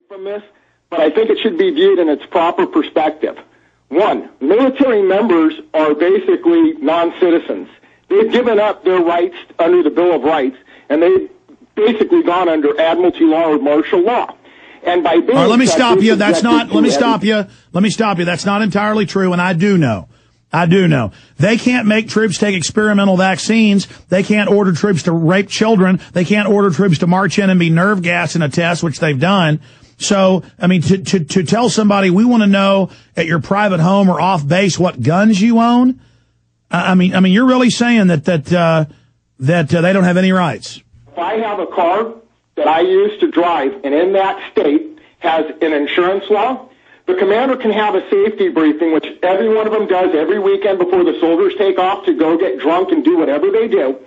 from this, but I think it should be viewed in its proper perspective. One, military members are basically non-citizens. They've given up their rights under the Bill of Rights, and they've basically gone under admiralty law or martial law. And by being... All right, let me stop you. That's not... Let me stop you. Let me stop you. That's not entirely true, and I do know. They can't make troops take experimental vaccines. They can't order troops to rape children. They can't order troops to march in and be nerve gas in a test, which they've done. So, I mean, to tell somebody we want to know at your private home or off base what guns you own, I mean, you're really saying that they don't have any rights. If I have a car that I use to drive, and in that state has an insurance law, the commander can have a safety briefing, which every one of them does every weekend before the soldiers take off to go get drunk and do whatever they do.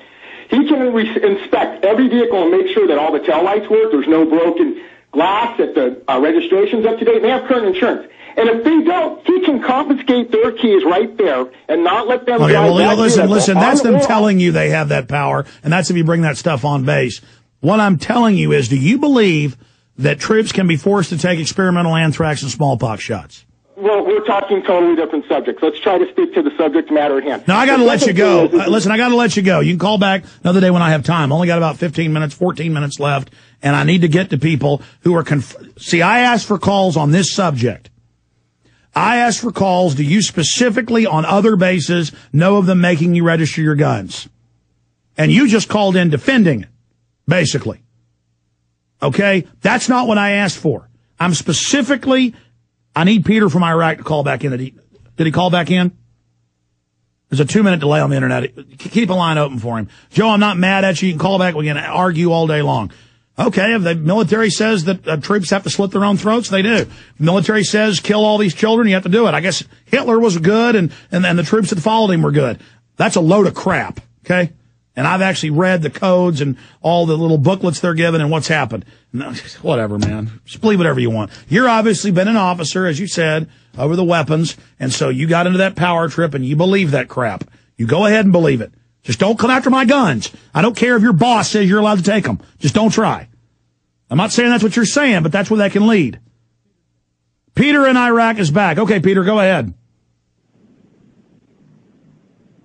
He can inspect every vehicle and make sure that all the tail lights work, there's no broken glass, that the registration's up to date, and they have current insurance. And if they don't, he can confiscate their keys right there and not let them drive. Well, listen, that's them telling you they have that power, and that's if you bring that stuff on base. What I'm telling you is, do you believe that troops can be forced to take experimental anthrax and smallpox shots? Well, we're talking totally different subjects. Let's try to stick to the subject matter at hand. No, I got to let you go. Listen, I got to let you go. You can call back another day when I have time. Only got about 14 minutes left, and I need to get to people who are See, I asked for calls on this subject. I asked for calls. Do you specifically on other bases know of them making you register your guns? And you just called in defending it, basically. Okay? That's not what I asked for. I'm specifically, I need Peter from Iraq to call back in. Did he call back in? There's a 2-minute delay on the internet. Keep a line open for him. Joe, I'm not mad at you. You can call back. We can argue all day long. Okay, if the military says that troops have to slit their own throats, they do. If the military says kill all these children, you have to do it. I guess Hitler was good and the troops that followed him were good. That's a load of crap, okay? And I've actually read the codes and all the little booklets they're given and what's happened. No, whatever, man. Just believe whatever you want. You're obviously been an officer, as you said, over the weapons, and so you got into that power trip and you believe that crap. You go ahead and believe it. Just don't come after my guns. I don't care if your boss says you're allowed to take them. Just don't try. I'm not saying that's what you're saying, but that's where that can lead. Peter in Iraq is back. Okay, Peter, go ahead.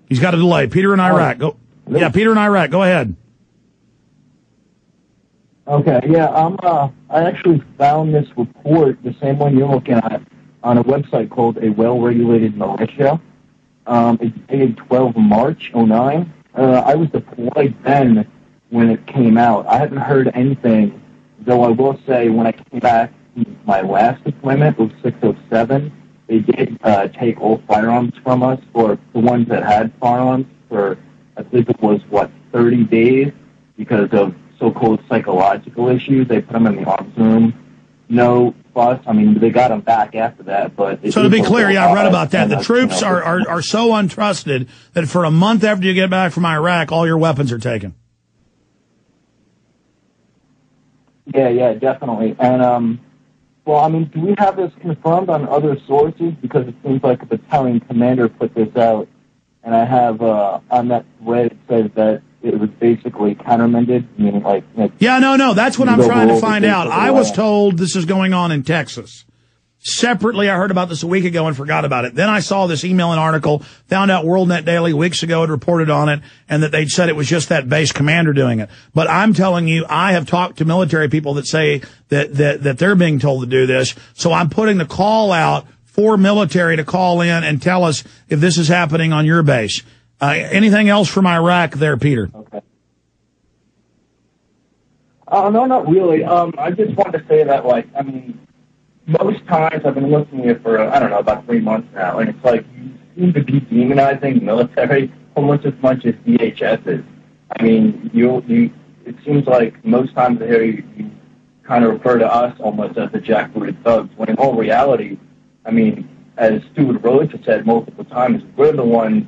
He's got a delay. Peter in Iraq. Go. Yeah, Peter in Iraq. Go ahead. Okay, yeah, I actually found this report, the same one you're looking at, on a website called A Well-Regulated Militia. It's dated 12 March 09. I was deployed then when it came out. I haven't heard anything, though I will say when I came back from my last deployment, 06-07, they did take all firearms from us, or the ones that had firearms, for I think it was, 30 days because of so-called psychological issues. They put them in the arms room. No fuss. I mean, they got them back after that. But so to be clear, yeah, I read about that. The troops are so untrusted that for a month after you get back from Iraq, all your weapons are taken. Yeah, definitely. And, well, I mean, do we have this confirmed on other sources? Because it seems like a battalion commander put this out. And I have, on that thread, it says that it was basically countermanded, meaning like... Yeah, no, that's what I'm trying to find out. I was told this is going on in Texas. Separately, I heard about this a week ago and forgot about it. Then I saw this email and article, found out WorldNet Daily weeks ago had reported on it, and that they'd said it was just that base commander doing it. But I'm telling you, I have talked to military people that say that they're being told to do this. So I'm putting the call out for military to call in and tell us if this is happening on your base. Anything else from Iraq there, Peter? Okay. No, not really. I just wanted to say that, I mean, most times I've been listening to it for, about 3 months now, and it's like you seem to be demonizing the military almost as much as DHS is. I mean, it seems like most times I hear you kind of refer to us almost as the jackbooted thugs, when in all reality, I mean, as Stuart Rhodes has said multiple times, we're the ones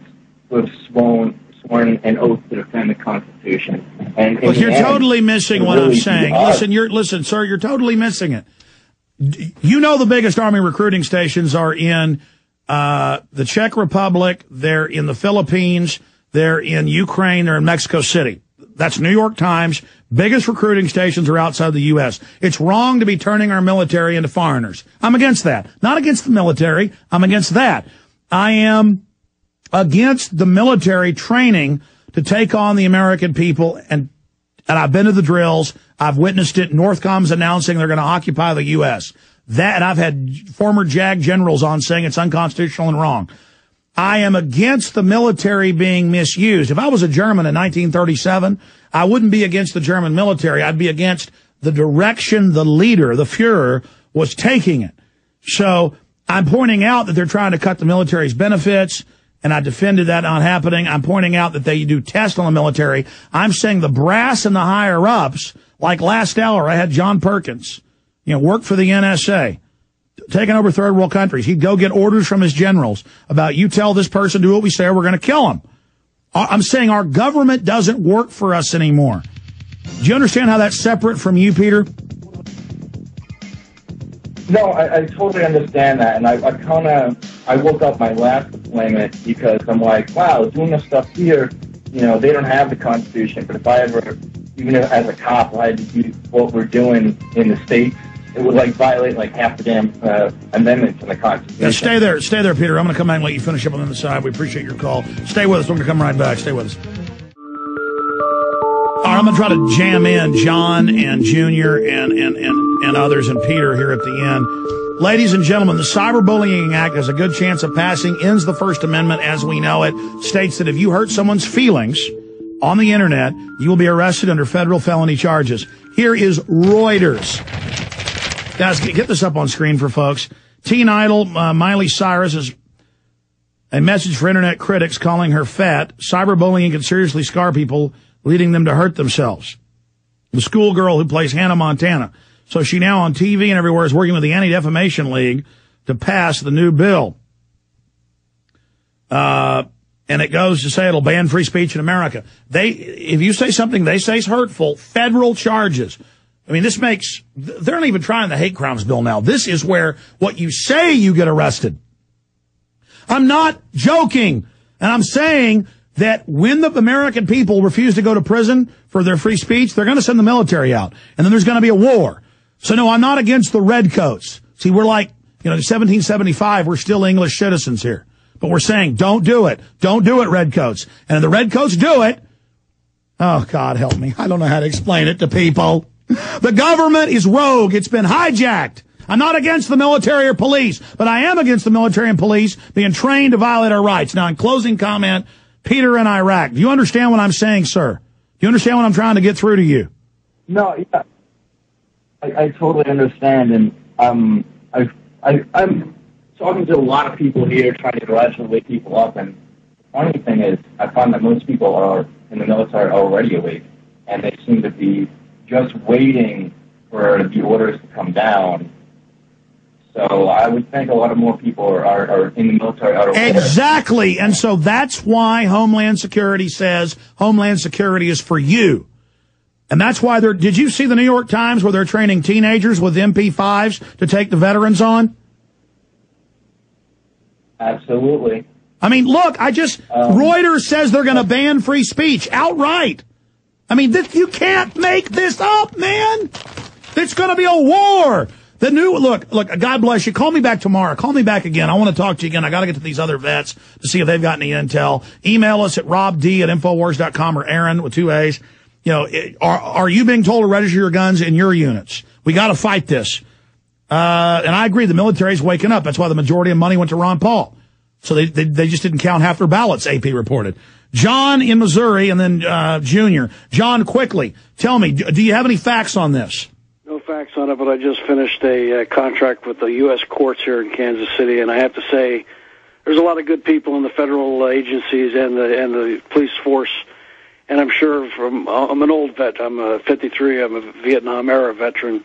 who have sworn an oath to defend the Constitution. And look, you're totally missing what I'm saying. Listen, sir, you're totally missing it. You know the biggest Army recruiting stations are in the Czech Republic, they're in the Philippines, they're in Ukraine, they're in Mexico City. That's New York Times. Biggest recruiting stations are outside the U.S. It's wrong to be turning our military into foreigners. I'm against that. Not against the military. I'm against that. I am against the military training to take on the American people, and I've been to the drills. I've witnessed it. Northcom's announcing they're going to occupy the U.S. And I've had former JAG generals on saying it's unconstitutional and wrong. I am against the military being misused. If I was a German in 1937, I wouldn't be against the German military. I'd be against the direction the leader, the Fuhrer, was taking it. So I'm pointing out that they're trying to cut the military's benefits, and I defended that not happening. I'm pointing out that they do tests on the military. I'm saying the brass and the higher-ups, like last hour, I had John Perkins, worked for the NSA, taking over third world countries. He'd go get orders from his generals about, you tell this person, do what we say, or we're going to kill him. I'm saying our government doesn't work for us anymore. Do you understand how that's separate from you, Peter? No, I totally understand that, and I woke up my last deployment because I'm like, wow, doing this stuff here, they don't have the Constitution, but if I ever, even as a cop, I had to do what we're doing in the States, it would violate half the damn amendments in the Constitution. Yeah, stay there, Peter. I'm going to come back and let you finish up on the other side. We appreciate your call. Stay with us. We're going to come right back. Stay with us. All right, I'm going to try to jam in John and Junior and others and Peter here at the end. Ladies and gentlemen, the Cyberbullying Act has a good chance of passing, ends the First Amendment as we know it, states that if you hurt someone's feelings on the Internet, you will be arrested under federal felony charges. Here is Reuters. Guys, get this up on screen for folks. Teen idol Miley Cyrus is a message for Internet critics calling her fat. Cyberbullying can seriously scar people, leading them to hurt themselves. The schoolgirl who plays Hannah Montana. So she now on TV and everywhere is working with the Anti-Defamation League to pass the new bill. And it goes to say it'll ban free speech in America. If you say something they say is hurtful, federal charges. I mean, they're not even trying the hate crimes bill now. This is where what you say you get arrested. I'm not joking. And I'm saying that when the American people refuse to go to prison for their free speech, they're going to send the military out. And then there's going to be a war. So no, I'm not against the redcoats. See, we're like, 1775, we're still English citizens here. But we're saying, don't do it. Don't do it, redcoats. And if the redcoats do it, oh, God help me. I don't know how to explain it to people. The government is rogue. It's been hijacked. I'm not against the military or police, but I am against the military and police being trained to violate our rights. Now, in closing comment, Peter in Iraq. Do you understand what I'm saying, sir? Do you understand what I'm trying to get through to you? No, yeah. I totally understand, and I'm talking to a lot of people here trying to gradually wake people up, and the funny thing is I find that most people are in the military already awake, and they seem to be just waiting for the orders to come down. So I would think a lot of more people are in the military out of order. Exactly. And so that's why Homeland Security says Homeland Security is for you. And that's why did you see the New York Times where they're training teenagers with MP5s to take the veterans on? Absolutely. I mean, look, Reuters says they're going to ban free speech outright. I mean, you can't make this up, man. It's going to be a war. Look, God bless you. Call me back tomorrow. Call me back again. I want to talk to you again. I got to get to these other vets to see if they've got any intel. Email us at robd@infowars.com or Aaron with 2 A's. Are you being told to register your guns in your units? We got to fight this. And I agree. The military's waking up. That's why the majority of money went to Ron Paul. So they just didn't count half their ballots, AP reported. John in Missouri and then Junior. John, quickly, tell me, do you have any facts on this? No facts on it, but I just finished a contract with the U.S. courts here in Kansas City, and I have to say there's a lot of good people in the federal agencies and the police force, and I'm sure I'm an old vet. I'm 53. I'm a Vietnam-era veteran.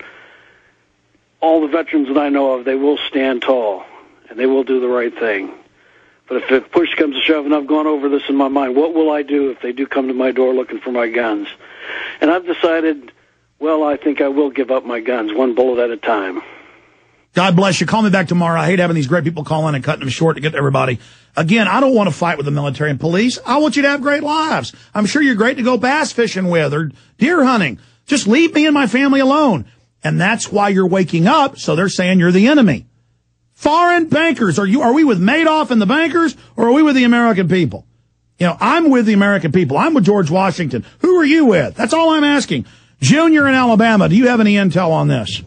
All the veterans that I know of, they will stand tall, and they will do the right thing. But if push comes to shove, and I've gone over this in my mind, what will I do if they do come to my door looking for my guns? And I've decided, well, I think I will give up my guns, one bullet at a time. God bless you. Call me back tomorrow. I hate having these great people call in and cutting them short to get to everybody. Again, I don't want to fight with the military and police. I want you to have great lives. I'm sure you're great to go bass fishing with or deer hunting. Just leave me and my family alone. And that's why you're waking up. So they're saying you're the enemy. Foreign bankers. Are we with Madoff and the bankers, or are we with the American people? You know, I'm with the American people. I'm with George Washington. Who are you with? That's all I'm asking. Junior in Alabama, do you have any intel on this?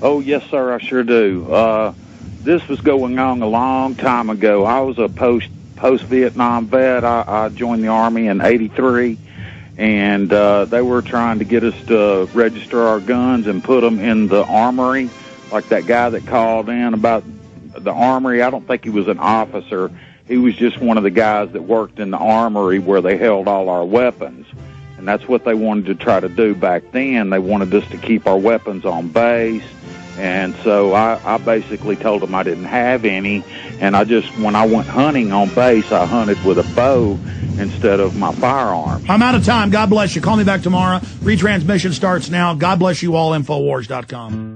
Oh, yes, sir, I sure do. This was going on a long time ago. I was a post-Vietnam vet. I joined the Army in '83, and they were trying to get us to register our guns and put them in the armory, like that guy that called in about the armory. I don't think he was an officer. He was just one of the guys that worked in the armory where they held all our weapons. And that's what they wanted to try to do back then. They wanted us to keep our weapons on base. And so I basically told them I didn't have any. And when I went hunting on base, I hunted with a bow instead of my firearm. I'm out of time. God bless you. Call me back tomorrow. Retransmission starts now. God bless you all. Infowars.com.